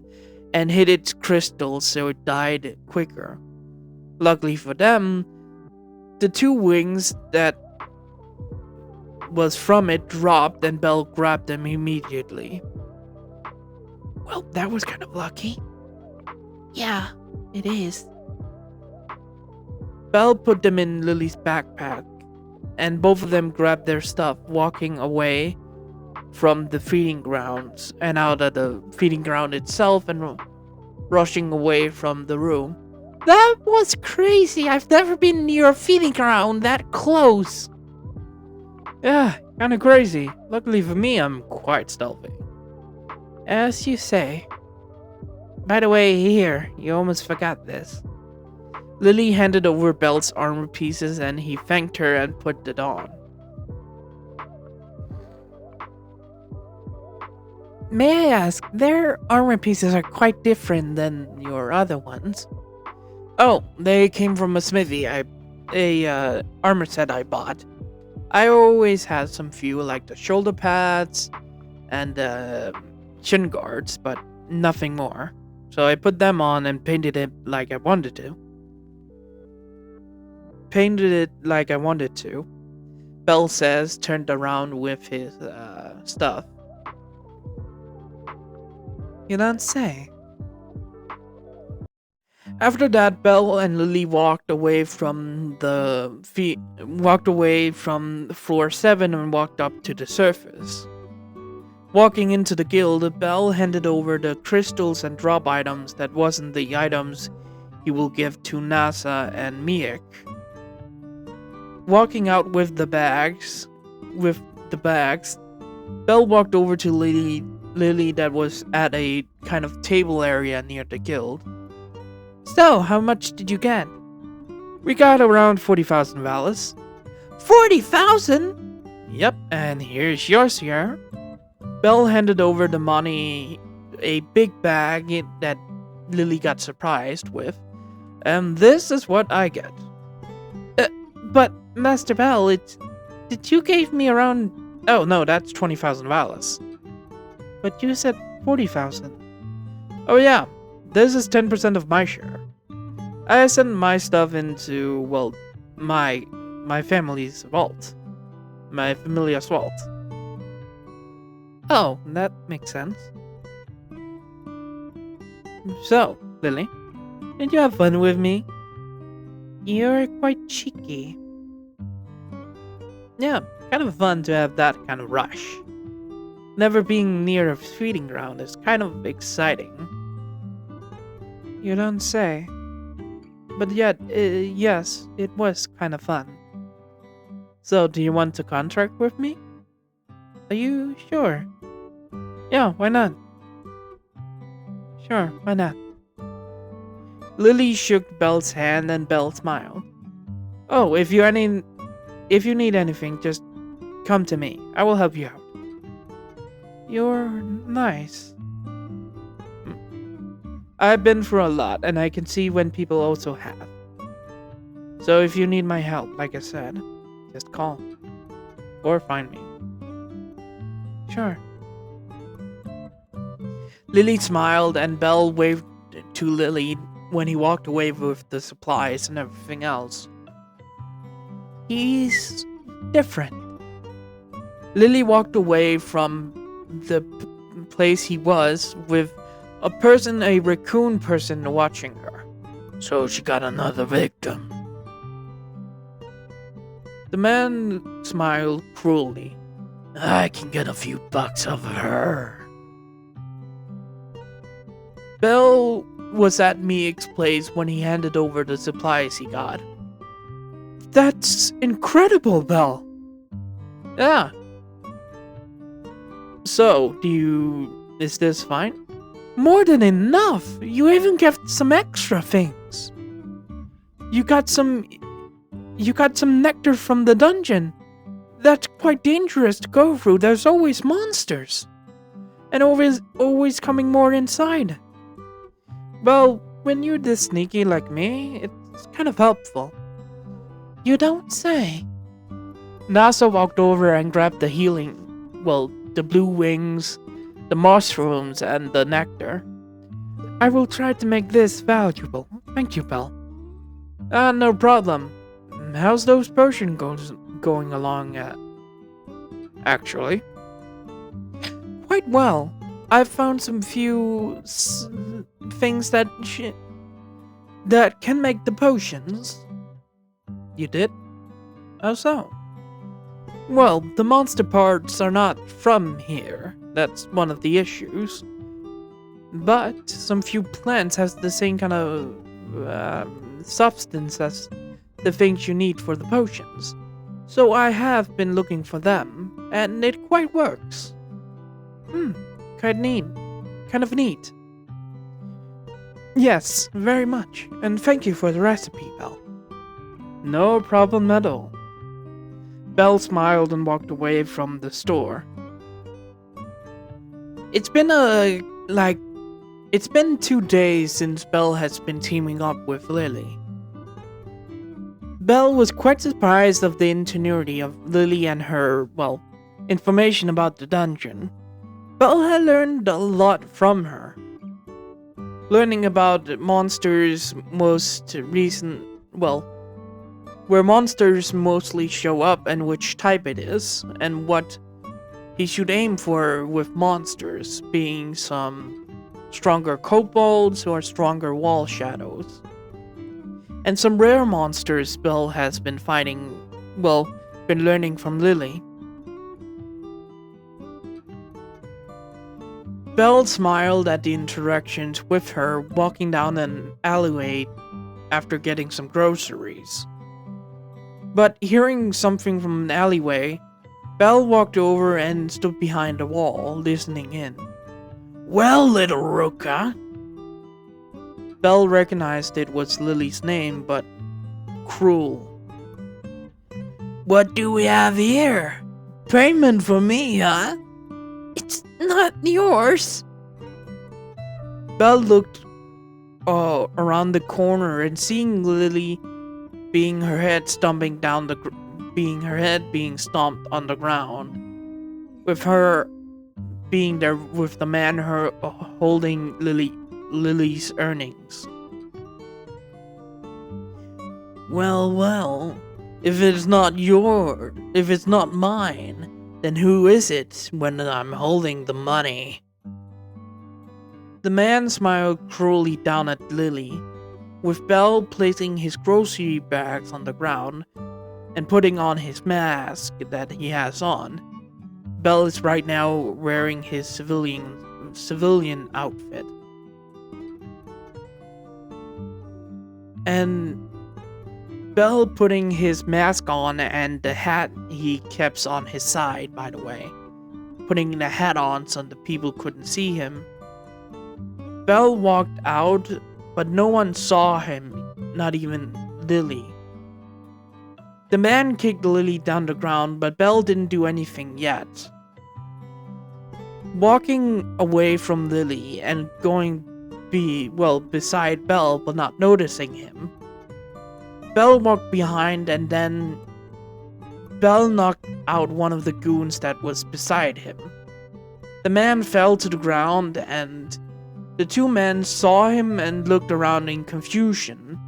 and hit its crystals so it died quicker. Luckily for them, the two wings that was from it dropped and Belle grabbed them immediately. Well, that was kind of lucky. Yeah, it is. Belle put them in Lily's backpack, and both of them grabbed their stuff, walking away from the feeding grounds and out of the feeding ground itself and rushing away from the room. That was crazy. I've never been near a feeding ground that close. Yeah, kind of crazy. Luckily for me, I'm quite stealthy. As you say. By the way, here, you almost forgot this. Lily handed over Belle's armor pieces and he thanked her and put it on. May I ask, their armor pieces are quite different than your other ones. Oh, they came from a smithy. Armor set I bought. I always had some few like the shoulder pads and shin guards, but nothing more. So I put them on and painted it like I wanted to. Belle says, turned around with his stuff. You don't say. After that, Belle and Lily walked away from floor 7 and walked up to the surface. Walking into the guild, Belle handed over the crystals and drop items that wasn't the items he will give to Nasa and Miek. Walking out with the bags, Belle walked over to Lily that was at a kind of table area near the guild. So, how much did you get? We got around 40,000 Valis. 40,000? Yep, and here's yours here. Belle handed over the money, a big bag that Lily got surprised with. And this is what I get. But, Master Belle, did you gave me around... Oh, no, that's 20,000 Valis. But you said 40,000. Oh yeah, this is 10% of my share. I sent my stuff into, well, my family's vault. My familiar's vault. Oh, that makes sense. So, Lily, did you have fun with me? You're quite cheeky. Yeah, kind of fun to have that kind of rush. Never being near a feeding ground is kind of exciting. You don't say. But yet, yes, it was kind of fun. So, do you want to contract with me? Are you sure? Yeah, why not? Sure, why not? Lily shook Belle's hand and Belle smiled. Oh, if you need anything, just come to me. I will help you out. You're nice. I've been through a lot, and I can see when people also have. So if you need my help, like I said, just call. Or find me. Sure. Lily smiled, and Belle waved to Lily when he walked away with the supplies and everything else. He's different. Lily walked away from the place he was with a raccoon person watching her. So she got another victim. The man smiled cruelly. I can get a few bucks off of her. Belle was at Miek's place when he handed over the supplies he got. That's incredible, Belle. Yeah. So, is this fine? More than enough. You even kept some extra things. You got some nectar from the dungeon. That's quite dangerous to go through. There's always monsters. And always coming more inside. Well, when you're this sneaky like me, it's kind of helpful. You don't say. Nasa walked over and grabbed the blue wings, the mushrooms, and the nectar. I will try to make this valuable. Thank you, Belle. No problem. How's those potions going along actually? Quite well. I've found some few things that can make the potions. You did? How so? Well, the monster parts are not from here. That's one of the issues. But some few plants has the same kind of substance as the things you need for the potions. So I have been looking for them, and it quite works. Kind of neat. Yes, very much, and thank you for the recipe, Belle. No problem at all. Belle smiled and walked away from the store. It's been 2 days since Belle has been teaming up with Lily. Belle was quite surprised of the ingenuity of Lily and her, information about the dungeon. Belle had learned a lot from her. Learning about monsters where monsters mostly show up and which type it is, and what he should aim for with monsters, being some stronger kobolds or stronger wall shadows. And some rare monsters Belle has been been learning from Lily. Belle smiled at the interactions with her walking down an alleyway after getting some groceries. But hearing something from an alleyway, Belle walked over and stood behind a wall, listening in. Well, little Ruka. Belle recognized it was Lily's name, but cruel. What do we have here? Payment for me, huh? It's not yours. Belle looked around the corner and seeing Lily being her head being stomped on the ground, with her being there with the man holding Lily's earnings. Well, if it's not mine, then who is it when I'm holding the money? The man smiled cruelly down at Lily, with Belle placing his grocery bags on the ground and putting on his mask that he has on. Bell is right now wearing his civilian outfit. And Bell putting his mask on and the hat he keeps on his side, by the way. Putting the hat on so the people couldn't see him. Bell walked out, but no one saw him, not even Lily. The man kicked Lily down the ground, but Bell didn't do anything yet. Walking away from Lily and going beside Bell but not noticing him. Bell walked behind and then Bell knocked out one of the goons that was beside him. The man fell to the ground and the two men saw him and looked around in confusion,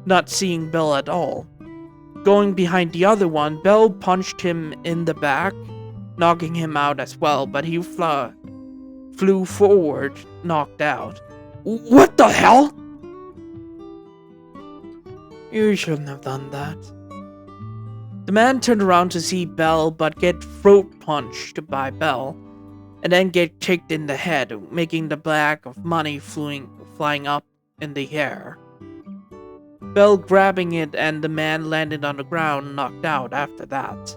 not seeing Bell at all. Going behind the other one, Bell punched him in the back, knocking him out as well, but he flew forward, knocked out. What the hell? You shouldn't have done that. The man turned around to see Bell, but get throat punched by Bell, and then get kicked in the head, making the bag of money flying up in the air. Bell grabbing it, and the man landed on the ground, knocked out after that.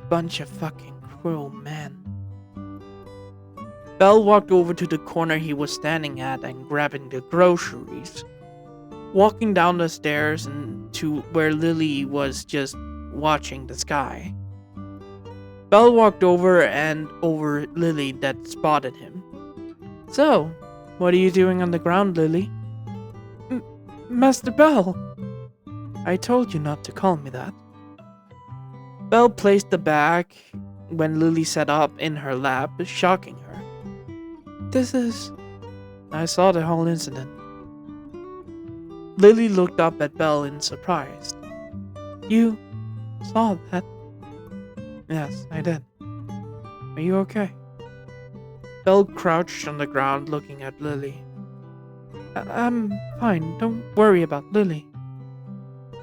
Bunch of fucking cruel men. Bell walked over to the corner he was standing at and grabbing the groceries. Walking down the stairs and to where Lily was just watching the sky. Bell walked over Lily that spotted him. So, what are you doing on the ground, Lily? Master Bell! I told you not to call me that. Bell placed the bag when Lily sat up in her lap, shocking her. I saw the whole incident. Lily looked up at Bell in surprise. You saw that? Yes, I did. Are you okay? Bell crouched on the ground looking at Lily. I'm fine. Don't worry about Lily.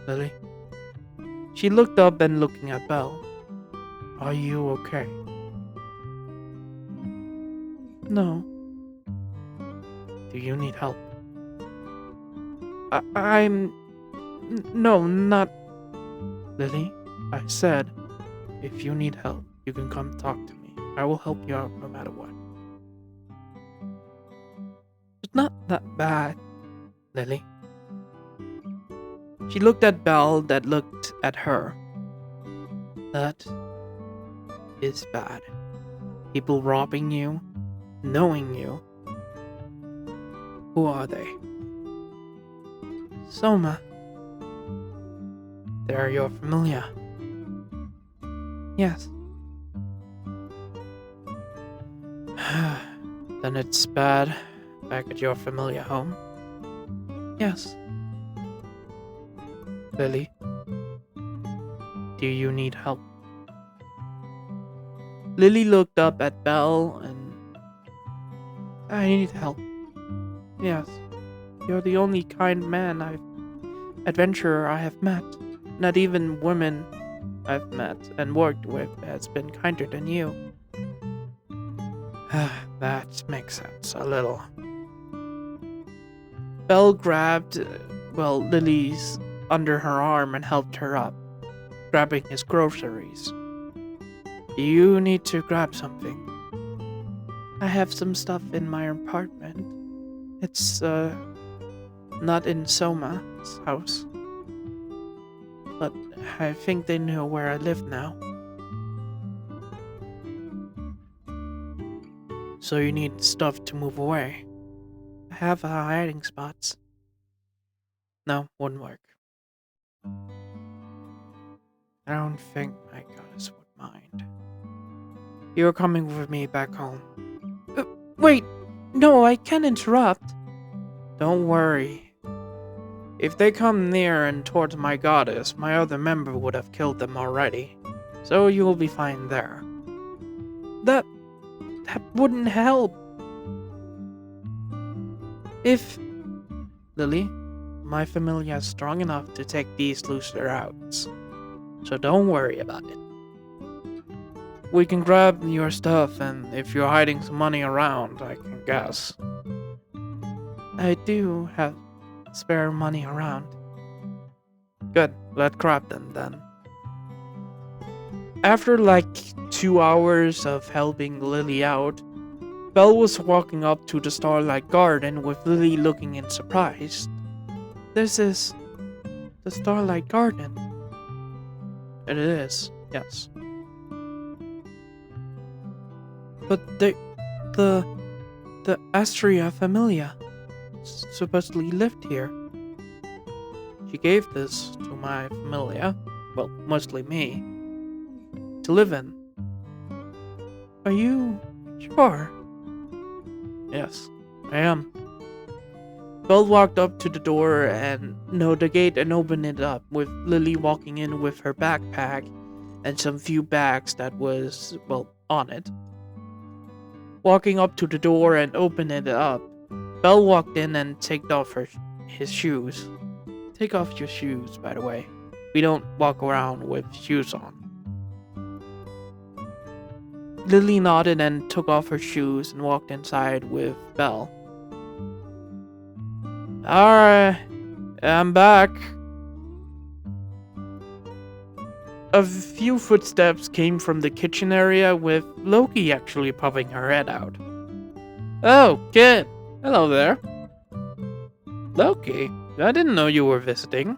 Lily? She looked up and looking at Bell. Are you okay? No. Do you need help? No, not... Lily, I said, if you need help, you can come talk to me. I will help you out no matter what. It's not that bad. Lily? She looked at Belle that looked at her. That is bad. People robbing you, knowing you. Who are they? Soma. They're your familia. Yes. Then it's bad back at your familia home. Yes. Lily, do you need help? Lily looked up at Belle and... I need help. Yes. You're the only kind adventurer I have met. Not even women I've met and worked with has been kinder than you. That makes sense, a little. Belle grabbed, Lily's under her arm and helped her up, grabbing his groceries. Do you need to grab something? I have some stuff in my apartment. It's, not in Soma's house. But I think they know where I live now. So you need stuff to move away? I have hiding spots. No, wouldn't work. I don't think my goddess would mind. You're coming with me back home. Wait! No, I can't interrupt. Don't worry. If they come near and towards my goddess, my other member would have killed them already. So you will be fine there. That wouldn't help. If... Lily, my familia is strong enough to take these looser outs. So don't worry about it. we can grab your stuff, and if you're hiding some money around, I can guess. I do have spare money around. Good, let's grab them then. After like 2 hours of helping Lily out, Belle was walking up to the Starlight Garden with Lily looking in surprise. This is the Starlight Garden. It is, yes. But the Astria Familia supposedly lived here. She gave this to my familia, well, mostly me, to live in. Are you sure? Yes, I am. Belle walked up to the door and the gate and opened it up, with Lily walking in with her backpack and some few bags that was, well, on it. Walking up to the door and opening it up, Belle walked in and took off his shoes. Take off your shoes, by the way. We don't walk around with shoes on. Lily nodded and took off her shoes and walked inside with Belle. Alright, I'm back. A few footsteps came from the kitchen area, with Loki actually popping her head out. Oh, kid. Hello there. Loki? I didn't know you were visiting.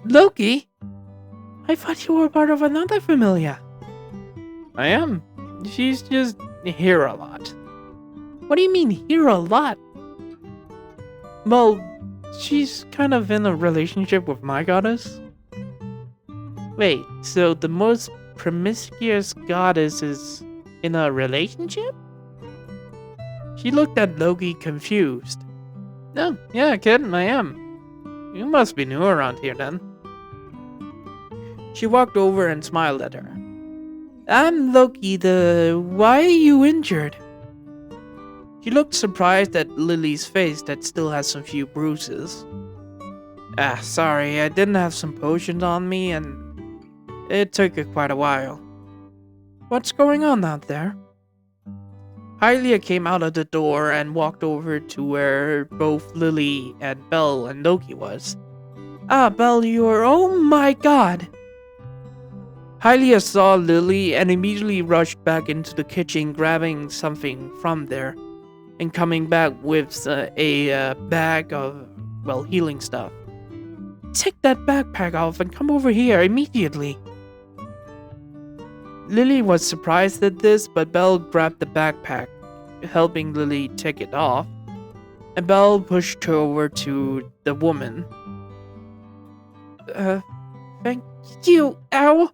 Loki? I thought you were part of another familia. I am. She's just here a lot. What do you mean, here a lot? Well, she's kind of in a relationship with my goddess. Wait, so the most promiscuous goddess is in a relationship? She looked at Loki confused. Oh, yeah, kid, I am. You must be new around here then. She walked over and smiled at her. I'm Loki, why are you injured? She looked surprised at Lily's face that still has some few bruises. Sorry, I didn't have some potions on me and it took quite a while. What's going on out there? Hylia came out of the door and walked over to where both Lily and Belle and Loki was. Belle, oh my god! Hylia saw Lily and immediately rushed back into the kitchen, grabbing something from there and coming back with a bag of, well, healing stuff. Take that backpack off and come over here immediately. Lily was surprised at this, but Belle grabbed the backpack, helping Lily take it off, and Belle pushed her over to the woman. Thank you, ow!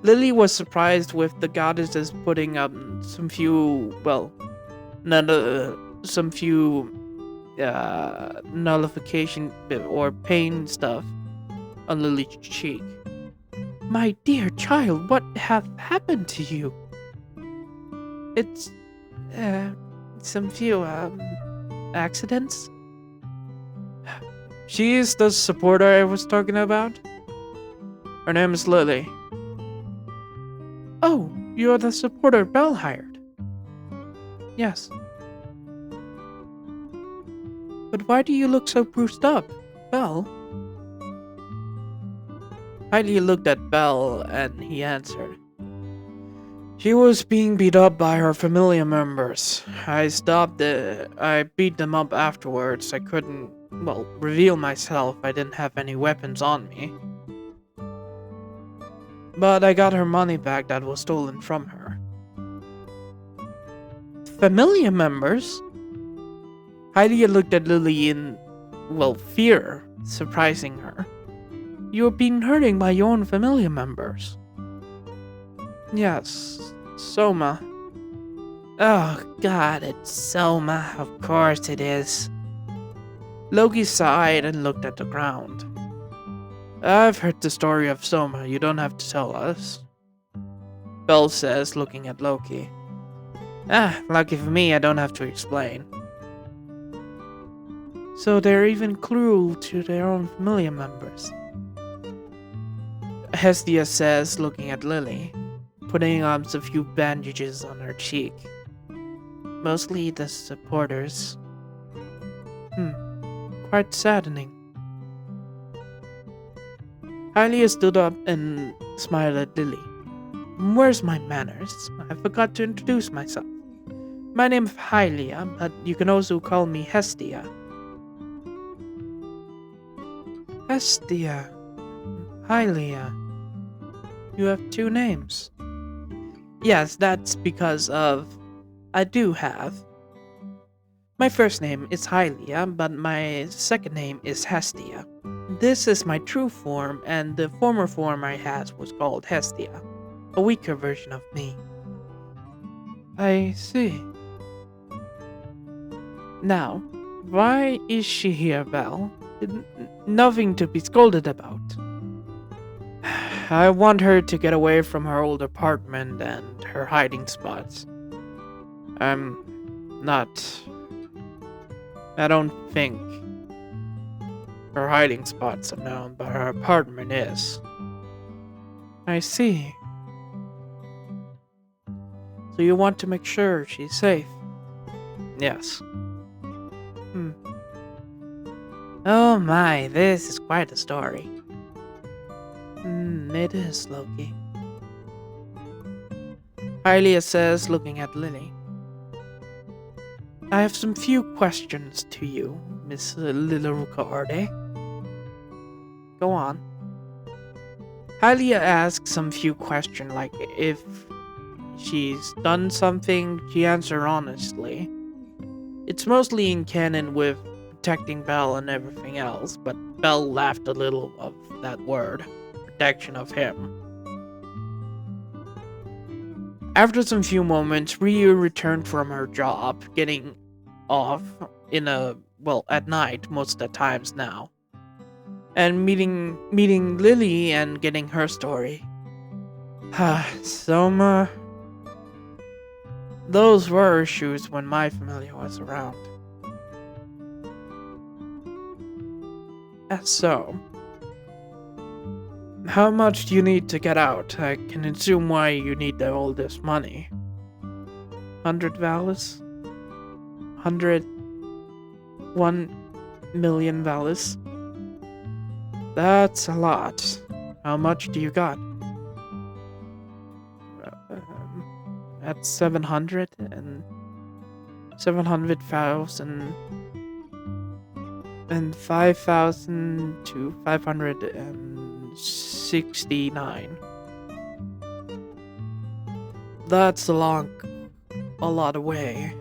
Lily was surprised with the goddesses putting up some few, well, nullification or pain stuff on Lily's cheek. My dear child, what hath happened to you? It's, some few, accidents? She is the supporter I was talking about? Her name is Lily. Oh, you're the supporter Belle hired. Yes. But why do you look so bruised up, Belle? Hylia looked at Belle and he answered. She was being beat up by her familia members. I beat them up afterwards. I couldn't, well, reveal myself. I didn't have any weapons on me. But I got her money back that was stolen from her. Familia members? Hylia looked at Lily in, well, fear, surprising her. You're being hurting by your own familia members. Yes, Soma. Oh god, it's Soma. Of course it is. Loki sighed and looked at the ground. I've heard the story of Soma. You don't have to tell us. Belle says, looking at Loki. Lucky for me, I don't have to explain. So they're even cruel to their own familia members. Hestia says, looking at Lily. putting on a few bandages on her cheek. Mostly the supporters. Quite saddening. Hylia stood up and smiled at Lily. Where's my manners? I forgot to introduce myself. My name is Hylia, but you can also call me Hestia. Hestia. Hylia. You have two names. Yes, that's because of... I do have. My first name is Hylia, but my second name is Hestia. This is my true form, and the former form I had was called Hestia, a weaker version of me. I see. Now, why is she here, Belle? Nothing to be scolded about. I want her to get away from her old apartment and her hiding spots. I don't think her hiding spots are known, but her apartment is. I see. So you want to make sure she's safe? Yes. Oh my, this is quite a story. It is, Loki. Hylia says, looking at Lily. I have some few questions to you, Miss Lilaruka. Go on. Hylia asks some few questions, like if she's done something, she answers honestly. It's mostly in canon with protecting Belle and everything else, but Belle laughed a little of that word, protection of him. After some few moments, Ryu returned from her job, getting off at night most of the times now, and meeting Lily and getting her story. Soma. Those were issues when my family was around. So, how much do you need to get out? I can assume why you need all this money. 100 values? 1 million values? That's a lot. How much do you got? At 700 and 700,000 and 5,000 to 569. That's a lot away.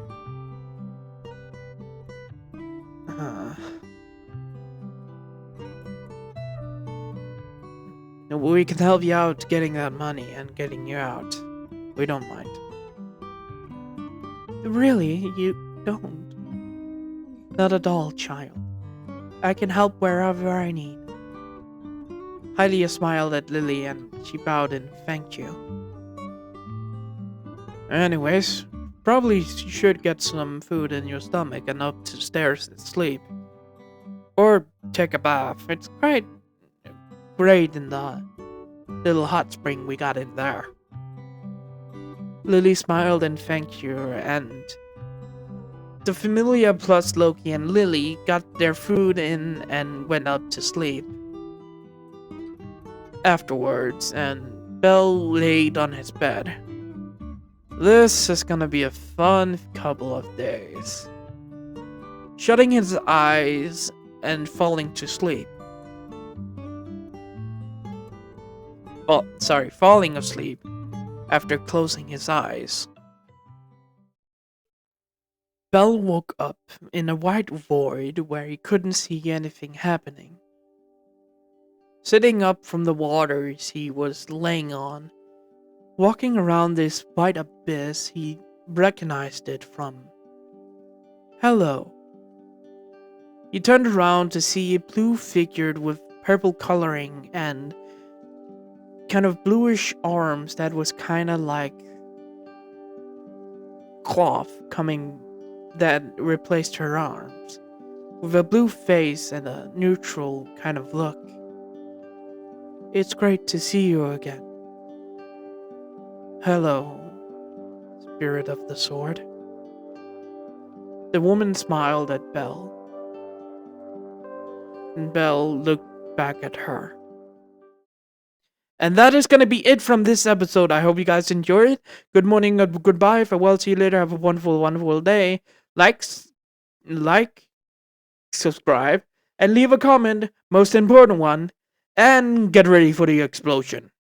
We can help you out getting that money and getting you out. We don't mind. Really? You don't? Not at all, child. I can help wherever I need. Hylia smiled at Lily and she bowed and thanked you. Anyways, probably should get some food in your stomach and up to stairs and sleep. Or take a bath. It's quite great in the little hot spring we got in there. Lily smiled and thanked you, and the Familia plus Loki and Lily got their food in and went up to sleep. Afterwards, and Belle laid on his bed. This is gonna be a fun couple of days. Shutting his eyes and falling to sleep. Falling asleep after closing his eyes. Belle woke up in a white void where he couldn't see anything happening. Sitting up from the waters he was laying on, walking around this white abyss, he recognized it from. Hello. He turned around to see a blue figure with purple coloring and kind of bluish arms that was kind of like cloth that replaced her arms, with a blue face and a neutral kind of look. It's great to see you again. Hello, spirit of the sword. The woman smiled at Belle, and Belle looked back at her. And that is going to be it from this episode. I hope you guys enjoyed it. Good morning, goodbye, farewell, see you later. Have a wonderful, wonderful day. Like, subscribe, and leave a comment, most important one, and get ready for the explosion.